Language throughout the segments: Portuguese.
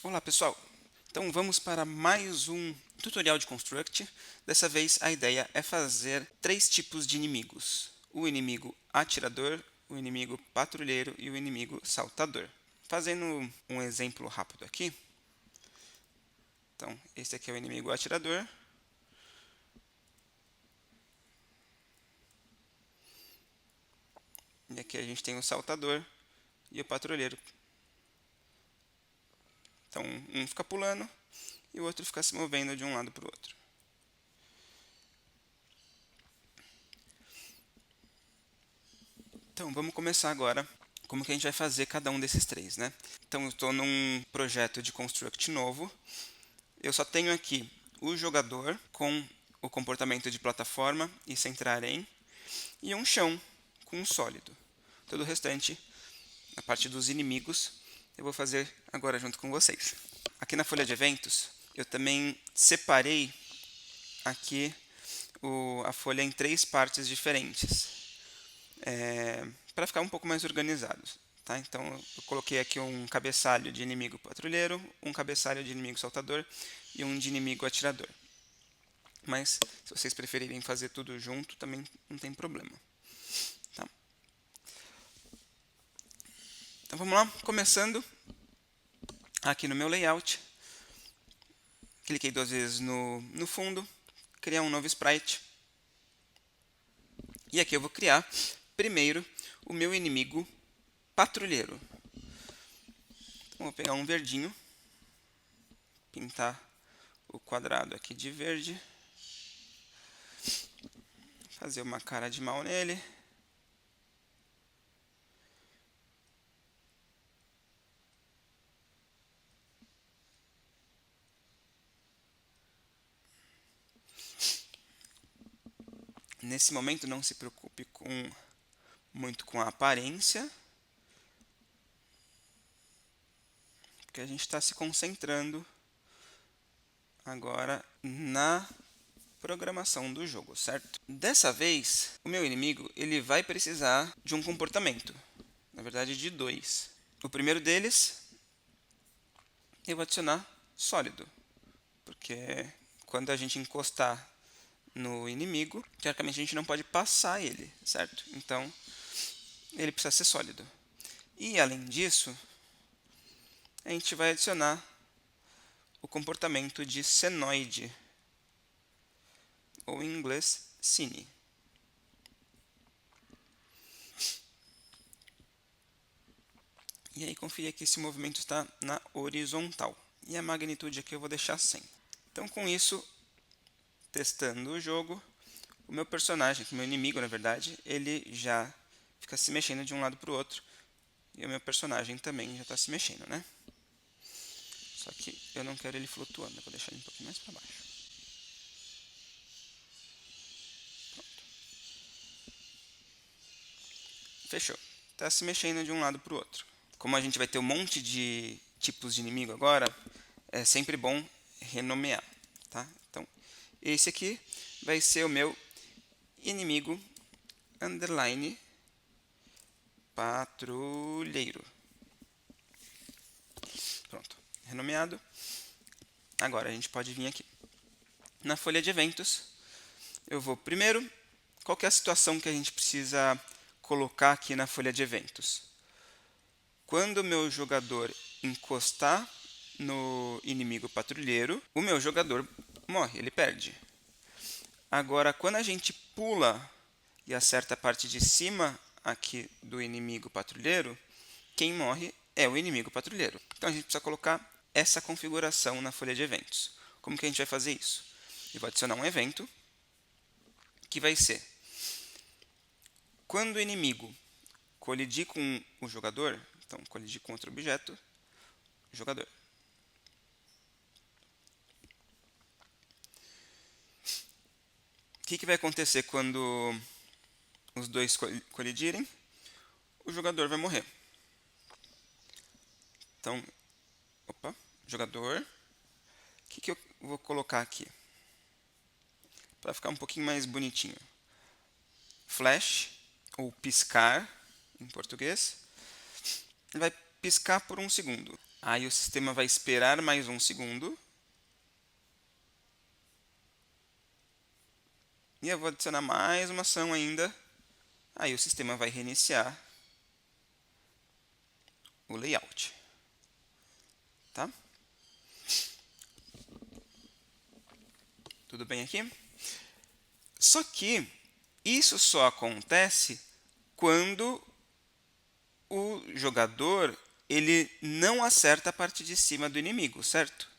Olá pessoal, então vamos para mais um tutorial de Construct. Dessa vez a ideia é fazer 3 tipos de inimigos: o inimigo atirador, o inimigo patrulheiro e o inimigo saltador. Fazendo um exemplo rápido aqui, então esse aqui é o inimigo atirador. E aqui a gente tem o saltador e o patrulheiro. Então um fica pulando e o outro fica se movendo de um lado para o outro. Então vamos começar agora como que a gente vai fazer cada um desses 3, né? Então eu estou num projeto de Construct novo. Eu só tenho aqui o jogador com o comportamento de plataforma e centrar em, e um chão com um sólido. Todo o restante, a parte dos inimigos, eu vou fazer agora junto com vocês. Aqui na folha de eventos, eu também separei aqui a folha em 3 partes diferentes, para ficar um pouco mais organizado. Tá? Então eu coloquei aqui um cabeçalho de inimigo patrulheiro, um cabeçalho de inimigo saltador e um de inimigo atirador. Mas se vocês preferirem fazer tudo junto, também não tem problema. Tá? Então vamos lá, começando aqui no meu layout. Cliquei 2 vezes no fundo, criar um novo sprite. E aqui eu vou criar primeiro o meu inimigo patrulheiro. Então, vou pegar um verdinho, pintar o quadrado aqui de verde, fazer uma cara de mal nele. Nesse momento não se preocupe muito com a aparência, porque a gente está se concentrando agora na programação do jogo, certo? Dessa vez, o meu inimigo ele vai precisar de um comportamento, na verdade de 2. O primeiro deles, eu vou adicionar sólido, porque quando a gente encostar no inimigo, teoricamente a gente não pode passar ele, certo? Então, ele precisa ser sólido. E além disso, a gente vai adicionar o comportamento de senoide, ou em inglês, cine. E aí confia que esse movimento está na horizontal. E a magnitude aqui eu vou deixar 100. Então com isso, testando o jogo, o meu personagem, o meu inimigo na verdade, ele já fica se mexendo de um lado para o outro. E o meu personagem também já está se mexendo, né? Só que eu não quero ele flutuando, eu vou deixar ele um pouquinho mais para baixo. Pronto. Fechou. Está se mexendo de um lado para o outro. Como a gente vai ter um monte de tipos de inimigo agora, é sempre bom renomear. Tá? Então, esse aqui vai ser o meu inimigo underline patrulheiro. Pronto, renomeado. Agora a gente pode vir aqui. Na folha de eventos, eu vou primeiro, qual que é a situação que a gente precisa colocar aqui na folha de eventos? Quando o meu jogador encostar no inimigo patrulheiro, o meu jogador morre, ele perde. Agora, quando a gente pula e acerta a parte de cima aqui do inimigo patrulheiro, quem morre é o inimigo patrulheiro. Então a gente precisa colocar essa configuração na folha de eventos. Como que a gente vai fazer isso? Eu vou adicionar um evento que vai ser: quando o inimigo colidir com o jogador, então colidir com outro objeto, jogador. O que vai acontecer quando os dois colidirem? O jogador vai morrer. Então, opa, jogador. O que eu vou colocar aqui? Para ficar um pouquinho mais bonitinho. Flash, ou piscar, em português. Ele vai piscar por 1 segundo. Aí o sistema vai esperar mais um segundo. E eu vou adicionar mais uma ação ainda. Aí o sistema vai reiniciar o layout. Tá? Tudo bem aqui? Só que isso só acontece quando o jogador ele não acerta a parte de cima do inimigo, certo?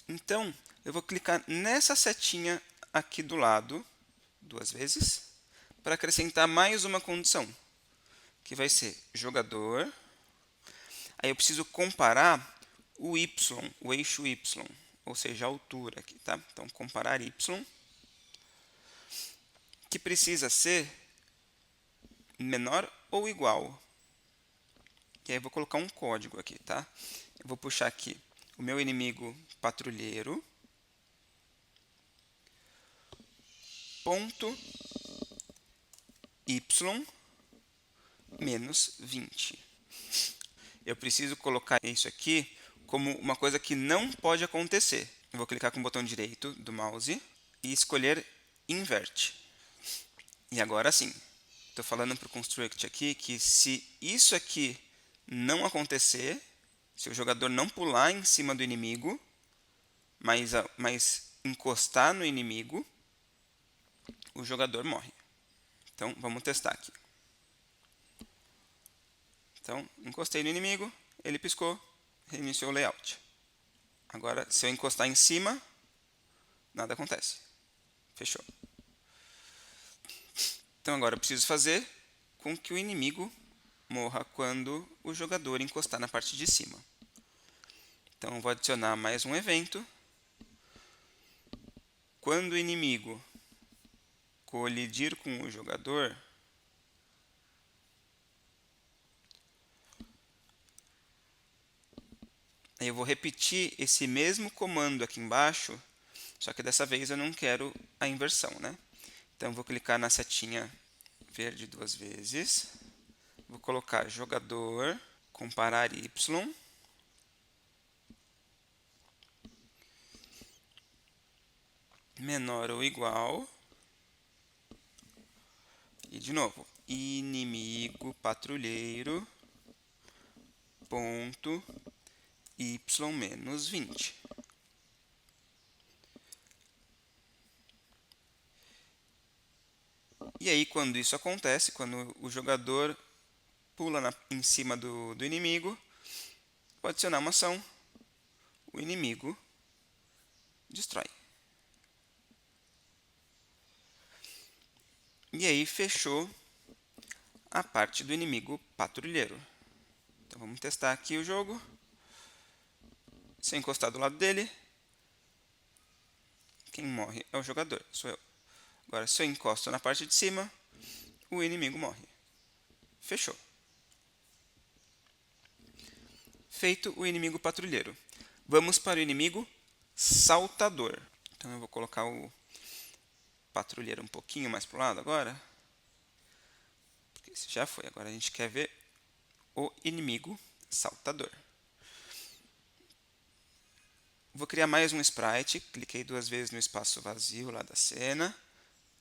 Então, eu vou clicar nessa setinha aqui do lado, 2 vezes, para acrescentar mais uma condição, que vai ser jogador. Aí eu preciso comparar o y, o eixo y, ou seja, a altura aqui, tá? Então, comparar y, que precisa ser menor ou igual. E aí eu vou colocar um código aqui, tá? Eu vou puxar aqui o meu inimigo patrulheiro, ponto y menos 20. Eu preciso colocar isso aqui como uma coisa que não pode acontecer. Eu vou clicar com o botão direito do mouse e escolher invert. E agora sim, estou falando para o construct aqui que se isso aqui não acontecer, se o jogador não pular em cima do inimigo, mas encostar no inimigo, o jogador morre. Então, vamos testar aqui. Então, encostei no inimigo, ele piscou, reiniciou o layout. Agora, se eu encostar em cima, nada acontece. Fechou. Então, agora eu preciso fazer com que o inimigo morra quando o jogador encostar na parte de cima. Então, eu vou adicionar mais um evento. Quando o inimigo colidir com o jogador, aí eu vou repetir esse mesmo comando aqui embaixo, só que dessa vez eu não quero a inversão, né? Então, eu vou clicar na setinha verde 2 vezes. Vou colocar jogador, comparar y, menor ou igual. E de novo, inimigo patrulheiro, ponto y menos 20. E aí, quando isso acontece, quando o jogador pula em cima do inimigo, vou adicionar uma ação, o inimigo destrói. E aí, fechou a parte do inimigo patrulheiro. Então, vamos testar aqui o jogo. Se eu encostar do lado dele, quem morre é o jogador, sou eu. Agora, se eu encosto na parte de cima, o inimigo morre. Fechou. Feito o inimigo patrulheiro. Vamos para o inimigo saltador. Então, eu vou colocar o patrulheiro um pouquinho mais para o lado agora. Porque esse já foi. Agora a gente quer ver o inimigo saltador. Vou criar mais um sprite. Cliquei 2 vezes no espaço vazio lá da cena.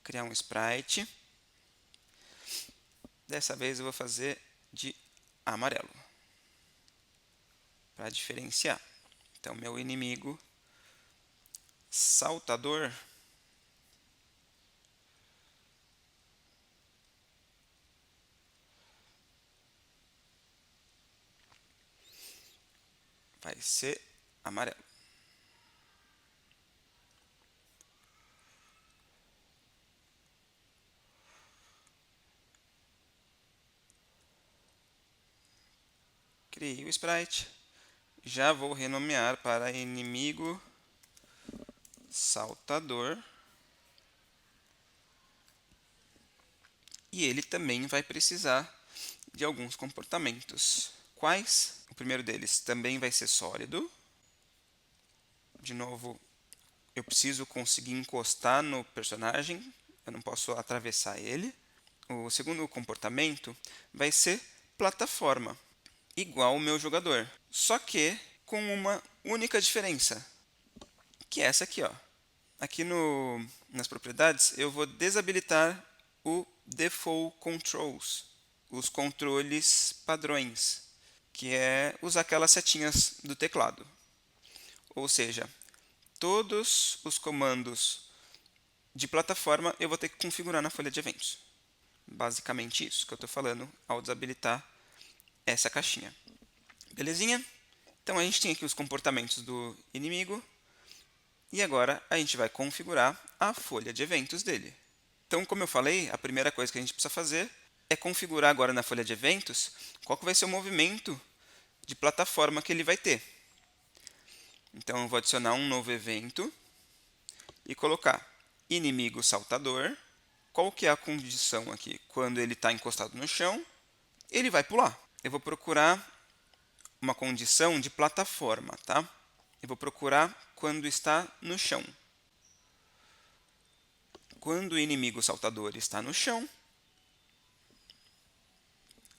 Criar um sprite. Dessa vez eu vou fazer de amarelo, para diferenciar. Então, meu inimigo saltador vai ser amarelo. Criei o sprite. Já vou renomear para inimigo saltador. E ele também vai precisar de alguns comportamentos. Quais? O primeiro deles também vai ser sólido. De novo, eu preciso conseguir encostar no personagem, eu não posso atravessar ele. O segundo comportamento vai ser plataforma, igual o meu jogador. Só que com uma única diferença, que é essa aqui, ó. Aqui nas propriedades, eu vou desabilitar o Default Controls, os controles padrões, que é usar aquelas setinhas do teclado. Ou seja, todos os comandos de plataforma eu vou ter que configurar na folha de eventos. Basicamente isso que eu estou falando ao desabilitar essa caixinha. Belezinha? Então a gente tem aqui os comportamentos do inimigo. E agora a gente vai configurar a folha de eventos dele. Então, como eu falei, a primeira coisa que a gente precisa fazer é configurar agora na folha de eventos qual que vai ser o movimento de plataforma que ele vai ter. Então, eu vou adicionar um novo evento e colocar inimigo saltador. Qual que é a condição aqui? Quando ele está encostado no chão, ele vai pular. Eu vou procurar uma condição de plataforma, tá? Eu vou procurar quando está no chão. Quando o inimigo saltador está no chão,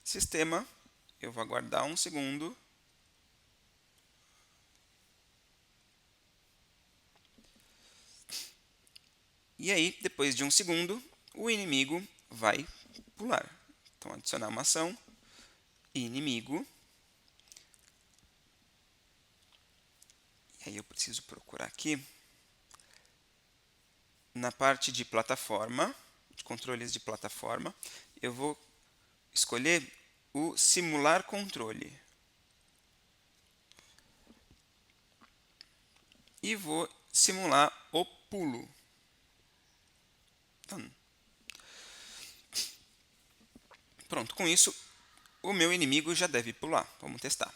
sistema, eu vou aguardar um segundo. E aí, depois de um segundo, o inimigo vai pular. Então, adicionar uma ação, inimigo. E aí eu preciso procurar aqui, na parte de plataforma, de controles de plataforma, eu vou escolher o simular controle. E vou simular o pulo. Pronto, com isso, o meu inimigo já deve pular. Vamos testar.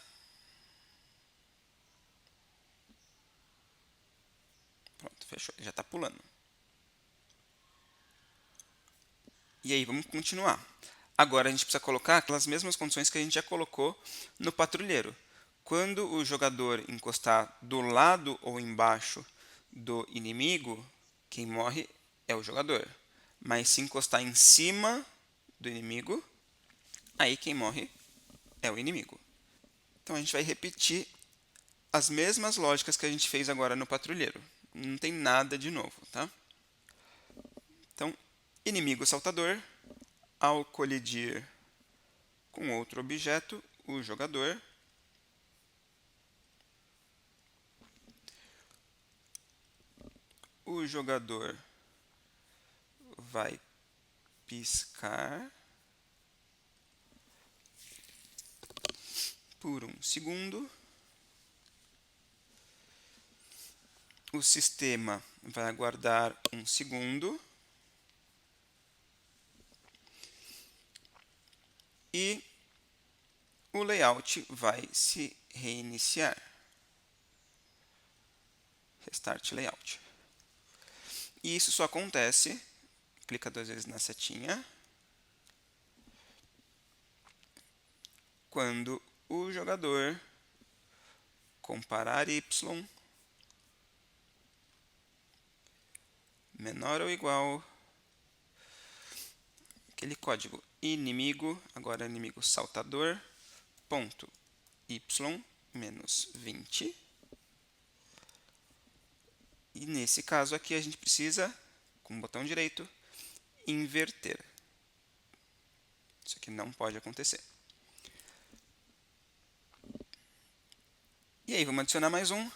Pronto, fechou. Ele já está pulando. E aí, vamos continuar. Agora, a gente precisa colocar aquelas mesmas condições que a gente já colocou no patrulheiro. Quando o jogador encostar do lado ou embaixo do inimigo, quem morre é o jogador. Mas se encostar em cima do inimigo, aí quem morre é o inimigo. Então, a gente vai repetir as mesmas lógicas que a gente fez agora no patrulheiro. Não tem nada de novo, tá? Então, inimigo saltador, ao colidir com outro objeto, o jogador vai piscar por um segundo. O sistema vai aguardar um segundo. E o layout vai se reiniciar. Restart layout. E isso só acontece, clica 2 vezes na setinha, quando o jogador comparar y menor ou igual aquele código inimigo, agora inimigo saltador, ponto y menos 20. E nesse caso aqui a gente precisa, com o botão direito, inverter. Isso aqui não pode acontecer. E aí vamos adicionar mais um.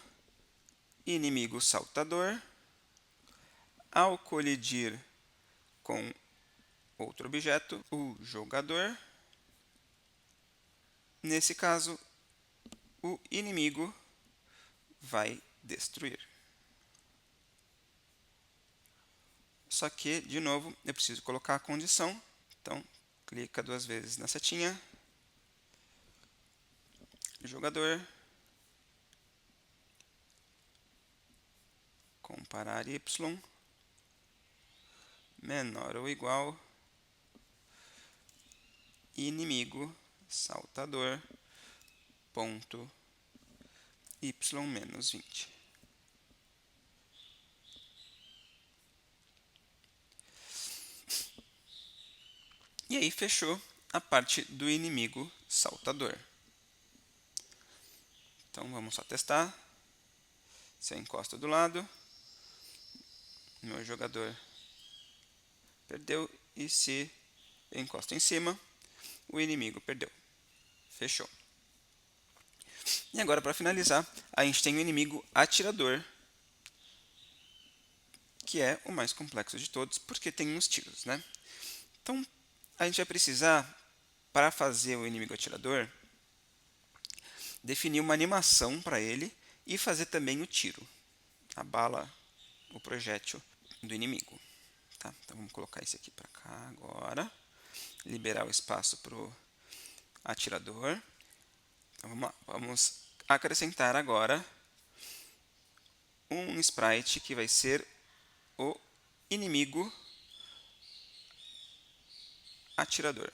Inimigo saltador. Ao colidir com outro objeto, o jogador. Nesse caso, o inimigo vai destruir. Só que, de novo, eu preciso colocar a condição. Então, clica 2 vezes na setinha. Jogador. Comparar y menor ou igual inimigo saltador ponto y menos 20. E aí fechou a parte do inimigo saltador. Então vamos só testar. Se eu encosto do lado, meu jogador perdeu, e se eu encosto em cima, o inimigo perdeu. Fechou. E agora, para finalizar, a gente tem o inimigo atirador, que é o mais complexo de todos, porque tem uns tiros, né? Então, a gente vai precisar, para fazer o inimigo atirador, definir uma animação para ele e fazer também o tiro, a bala, o projétil do inimigo. Tá? Então, vamos colocar esse aqui para cá agora, liberar o espaço para o atirador. Então, vamos lá. Vamos acrescentar agora um sprite que vai ser o inimigo atirador.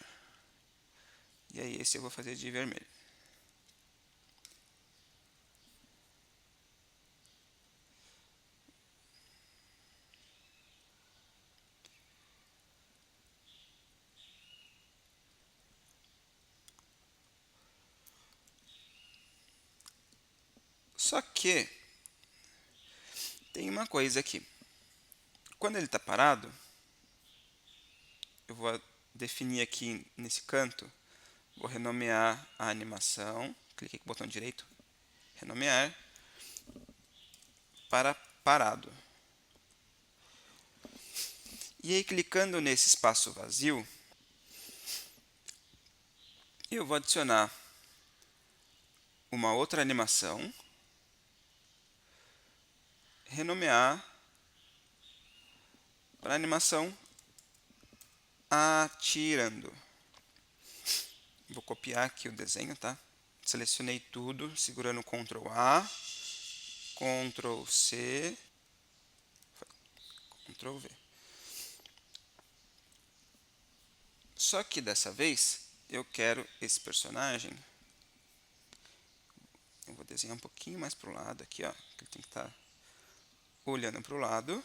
E aí esse eu vou fazer de vermelho. Só que tem uma coisa aqui. Quando ele está parado, eu vou definir aqui nesse canto, vou renomear a animação, cliquei com o botão direito, renomear, para parado. E aí, clicando nesse espaço vazio, eu vou adicionar uma outra animação, renomear para animação atirando. Vou copiar aqui o desenho, tá? Selecionei tudo, segurando Ctrl A, Ctrl C, Ctrl V. Só que dessa vez eu quero esse personagem. Eu vou desenhar um pouquinho mais para o lado aqui, ó. Ele tem que estar olhando para o lado.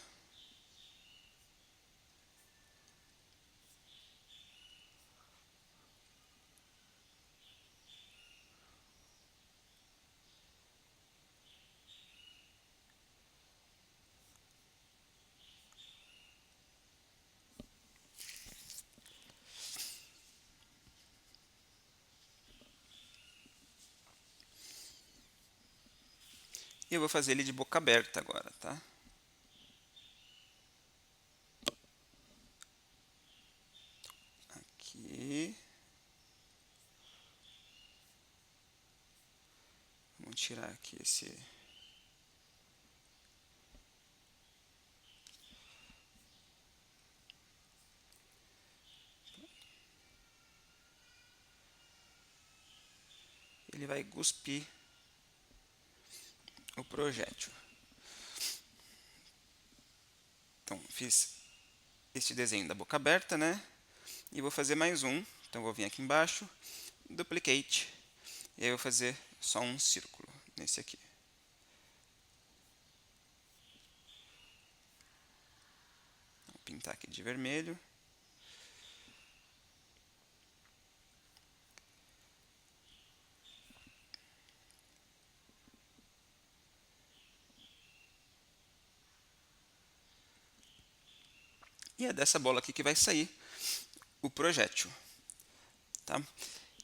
E eu vou fazer ele de boca aberta agora, tá? Aqui. Vamos tirar aqui esse... Ele vai cuspir o projétil. Então, fiz este desenho da boca aberta, né? E vou fazer mais um. Então, vou vir aqui embaixo, duplicate, e aí eu vou fazer só um círculo nesse aqui. Vou pintar aqui de vermelho. E é dessa bola aqui que vai sair o projétil. Tá?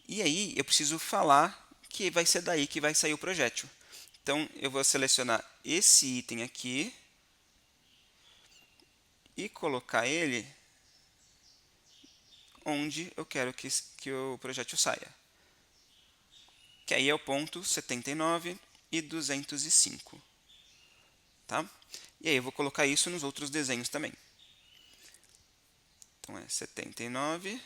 E aí eu preciso falar que vai ser daí que vai sair o projétil. Então eu vou selecionar esse item aqui e colocar ele onde eu quero que o projétil saia. Que aí é o ponto 79 e 205. Tá? E aí eu vou colocar isso nos outros desenhos também. Então é 79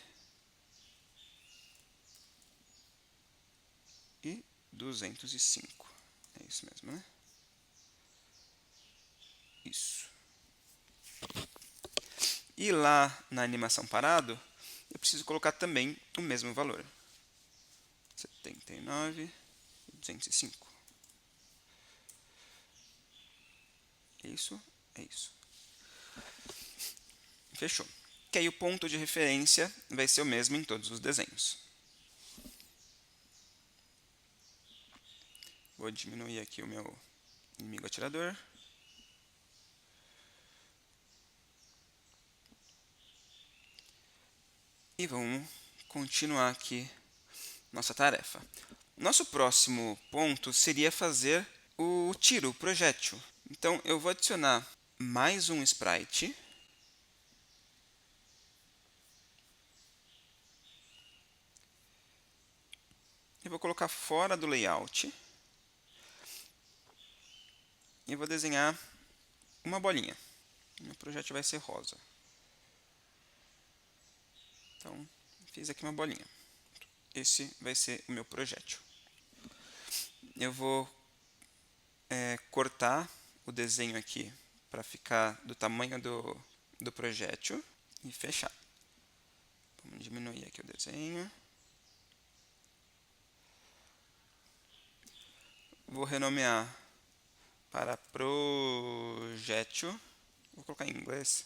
e 205. É isso mesmo, né? Isso. E lá na animação parado, eu preciso colocar também o mesmo valor. 79 e 205. É isso? É isso. Fechou. Que aí o ponto de referência vai ser o mesmo em todos os desenhos. Vou diminuir aqui o meu inimigo atirador. E vamos continuar aqui nossa tarefa. Nosso próximo ponto seria fazer o tiro, o projétil. Então, eu vou adicionar mais um sprite. Eu vou colocar fora do layout. E vou desenhar uma bolinha. Meu projétil vai ser rosa. Então, fiz aqui uma bolinha. Esse vai ser o meu projétil. Eu vou cortar o desenho aqui para ficar do tamanho do projétil e fechar. Vamos diminuir aqui o desenho. Vou renomear para projétil. Vou colocar em inglês,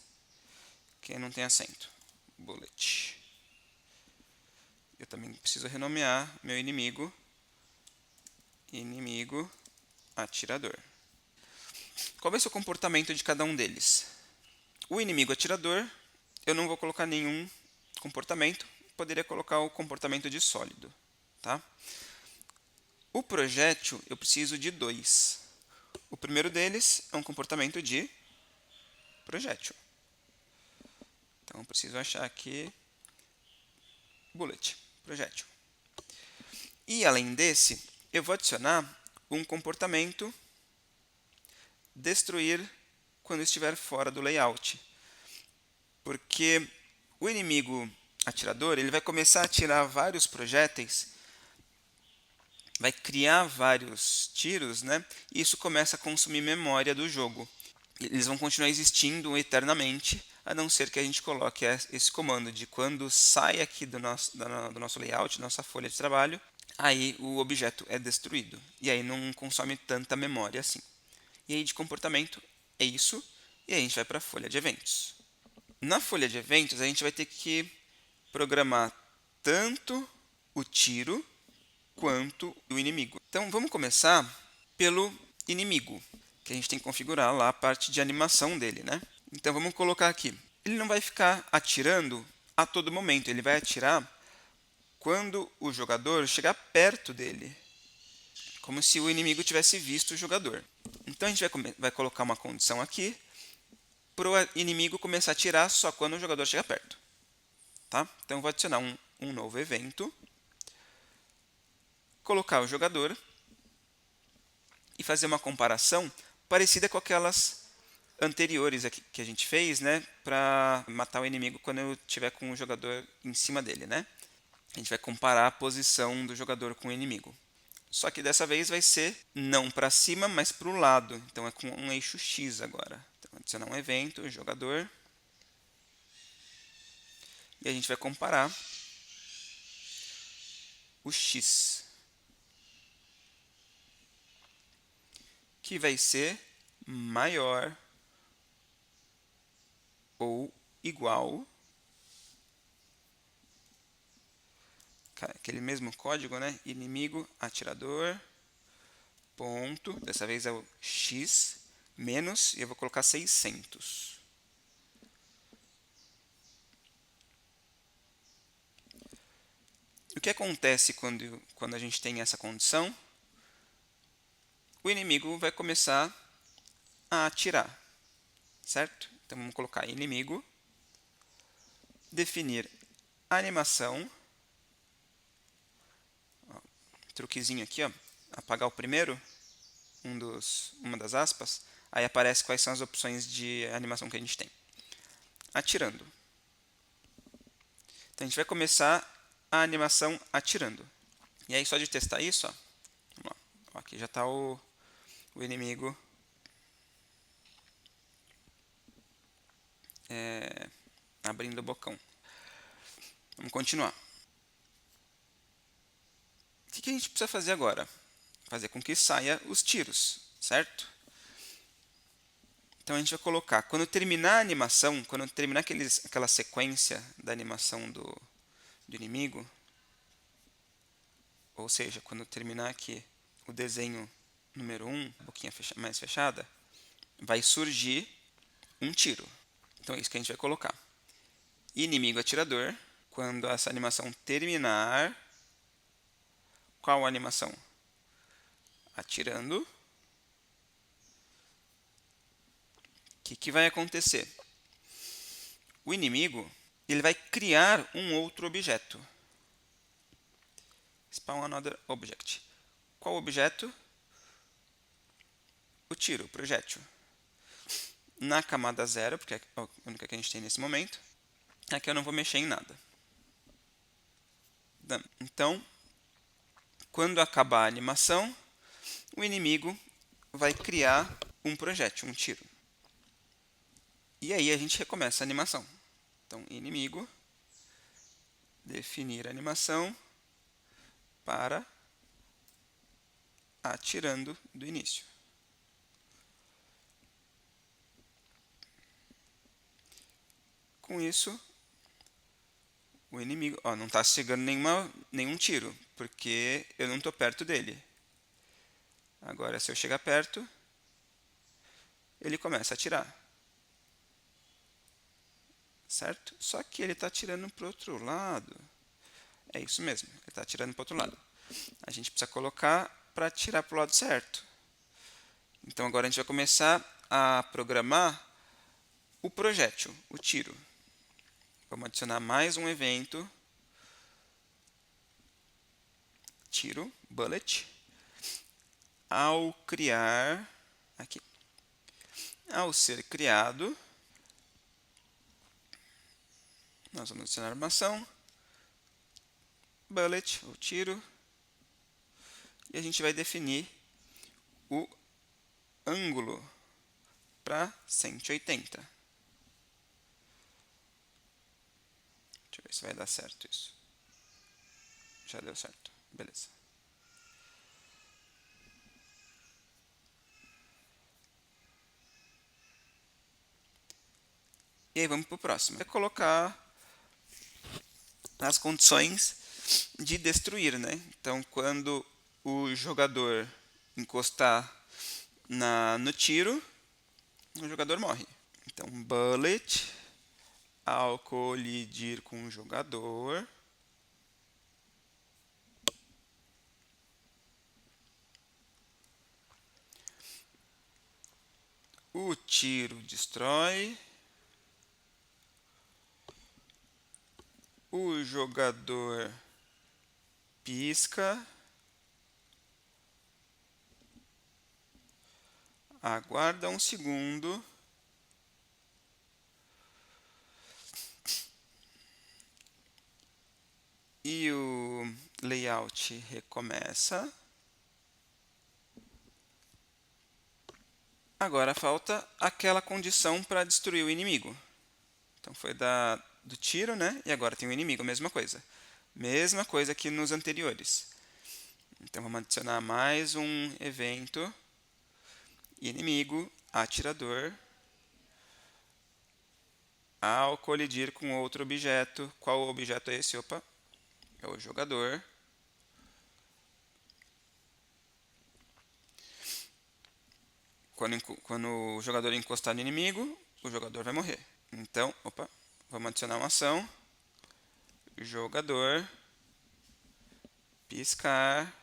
que não tem acento. Bullet. Eu também preciso renomear meu inimigo. Inimigo atirador. Qual vai ser o comportamento de cada um deles? O inimigo atirador, eu não vou colocar nenhum comportamento. Poderia colocar o comportamento de sólido. Tá? O projétil, eu preciso de 2. O primeiro deles é um comportamento de projétil. Então, eu preciso achar aqui bullet, projétil. E, além desse, eu vou adicionar um comportamento destruir quando estiver fora do layout. Porque o inimigo atirador ele vai começar a atirar vários projéteis, vai criar vários tiros, né? E isso começa a consumir memória do jogo. Eles vão continuar existindo eternamente, a não ser que a gente coloque esse comando de quando sai aqui do nosso layout, nossa folha de trabalho, aí o objeto é destruído. E aí não consome tanta memória assim. E aí de comportamento é isso, e aí a gente vai para a folha de eventos. Na folha de eventos, a gente vai ter que programar tanto o tiro quanto o inimigo. Então, vamos começar pelo inimigo, que a gente tem que configurar lá a parte de animação dele, né? Então, vamos colocar aqui. Ele não vai ficar atirando a todo momento, ele vai atirar quando o jogador chegar perto dele, como se o inimigo tivesse visto o jogador. Então, a gente vai colocar uma condição aqui para o inimigo começar a atirar só quando o jogador chegar perto. Tá? Então, vou adicionar um novo evento, colocar o jogador e fazer uma comparação parecida com aquelas anteriores aqui que a gente fez, né, para matar o inimigo quando eu estiver com o jogador em cima dele, né? A gente vai comparar a posição do jogador com o inimigo. Só que dessa vez vai ser não para cima, mas para o lado. Então é com um eixo X agora. Então, adicionar um evento, jogador. E a gente vai comparar o X, que vai ser maior ou igual, aquele mesmo código, né? Inimigo, atirador, ponto, dessa vez é o X, menos, e eu vou colocar 600. O que acontece quando a gente tem essa condição? O inimigo vai começar a atirar, certo? Então vamos colocar inimigo, definir animação, ó, truquezinho aqui, ó, apagar o primeiro, uma das aspas, aí aparece quais são as opções de animação que a gente tem. Atirando. Então a gente vai começar a animação atirando. E aí só de testar isso, ó, vamos lá. Ó, aqui já está o inimigo abrindo o bocão. Vamos continuar. O que a gente precisa fazer agora? Fazer com que saia os tiros, certo? Então a gente vai colocar, quando terminar a animação, quando terminar aquela sequência da animação do inimigo, ou seja, quando terminar aqui o desenho número 1, boquinha mais fechada, vai surgir um tiro. Então é isso que a gente vai colocar. Inimigo atirador. Quando essa animação terminar, qual animação? Atirando. O que vai acontecer? O inimigo ele vai criar um outro objeto. Spawn another object. Qual objeto? O tiro, o projétil. Na camada 0, porque é a única que a gente tem nesse momento, aqui eu não vou mexer em nada. Então, quando acabar a animação, o inimigo vai criar um projétil, um tiro. E aí a gente recomeça a animação. Então, inimigo, definir animação para atirando do início. Com isso, o inimigo não está chegando nenhum tiro, porque eu não estou perto dele. Agora, se eu chegar perto, ele começa a atirar. Certo? Só que ele está atirando para o outro lado. É isso mesmo, ele está atirando para o outro lado. A gente precisa colocar para atirar para o lado certo. Então, agora a gente vai começar a programar o projétil, o tiro. Vamos adicionar mais um evento. Tiro, bullet. Ao criar, aqui, ao ser criado, nós vamos adicionar armação, bullet, o tiro, e a gente vai definir o ângulo para 180. Deixa eu ver se vai dar certo isso. Já deu certo, beleza. E aí vamos para o próximo. É colocar as condições de destruir, né? Então, quando o jogador encostar no tiro, o jogador morre. Então, bullet, ao colidir com o jogador, o tiro destrói, o jogador pisca, aguarda um segundo, e o layout recomeça. Agora falta aquela condição para destruir o inimigo. Então foi do tiro, né? E agora tem o inimigo, mesma coisa. Mesma coisa que nos anteriores. Então vamos adicionar mais um evento. Inimigo, atirador. Ao colidir com outro objeto. Qual objeto é esse? Opa, é o jogador. Quando o jogador encostar no inimigo, o jogador vai morrer. Então, vamos adicionar uma ação. Jogador, piscar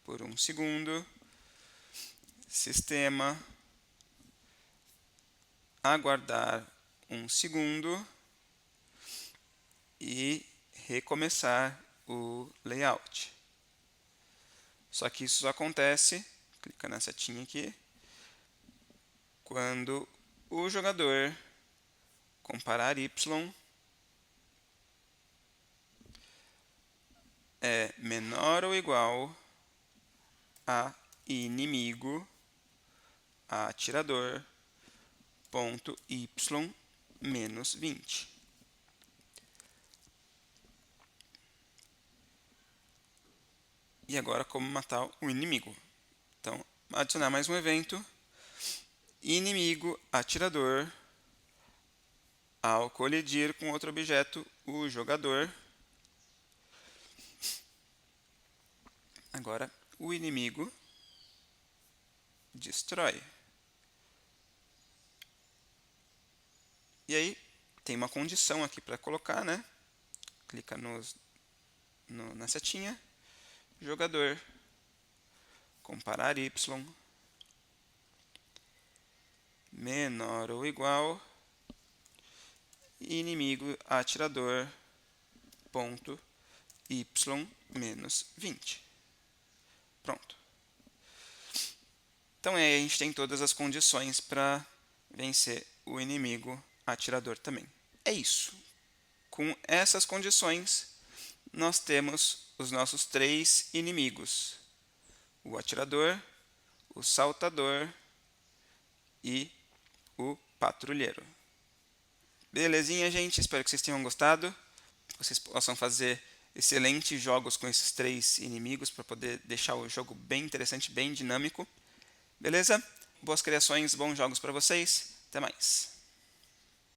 por um segundo. Sistema, aguardar um segundo e recomeçar o layout. Só que isso só acontece, clica na setinha aqui, quando o jogador comparar y é menor ou igual a inimigo atirador ponto y menos 20. E agora como matar o inimigo. Então, adicionar mais um evento. Inimigo atirador. Ao colidir com outro objeto, o jogador Agora, o inimigo destrói. E aí, tem uma condição aqui para colocar, né? Clica na setinha, jogador, comparar y, menor ou igual, inimigo atirador, ponto, y menos 20. Pronto. Então aí a gente tem todas as condições para vencer o inimigo atirador também. É isso. Com essas condições, nós temos os nossos 3 inimigos: o atirador, o saltador e o patrulheiro. Belezinha, gente? Espero que vocês tenham gostado. Vocês possam fazer excelentes jogos com esses 3 inimigos para poder deixar o jogo bem interessante, bem dinâmico. Beleza? Boas criações, bons jogos para vocês. Até mais.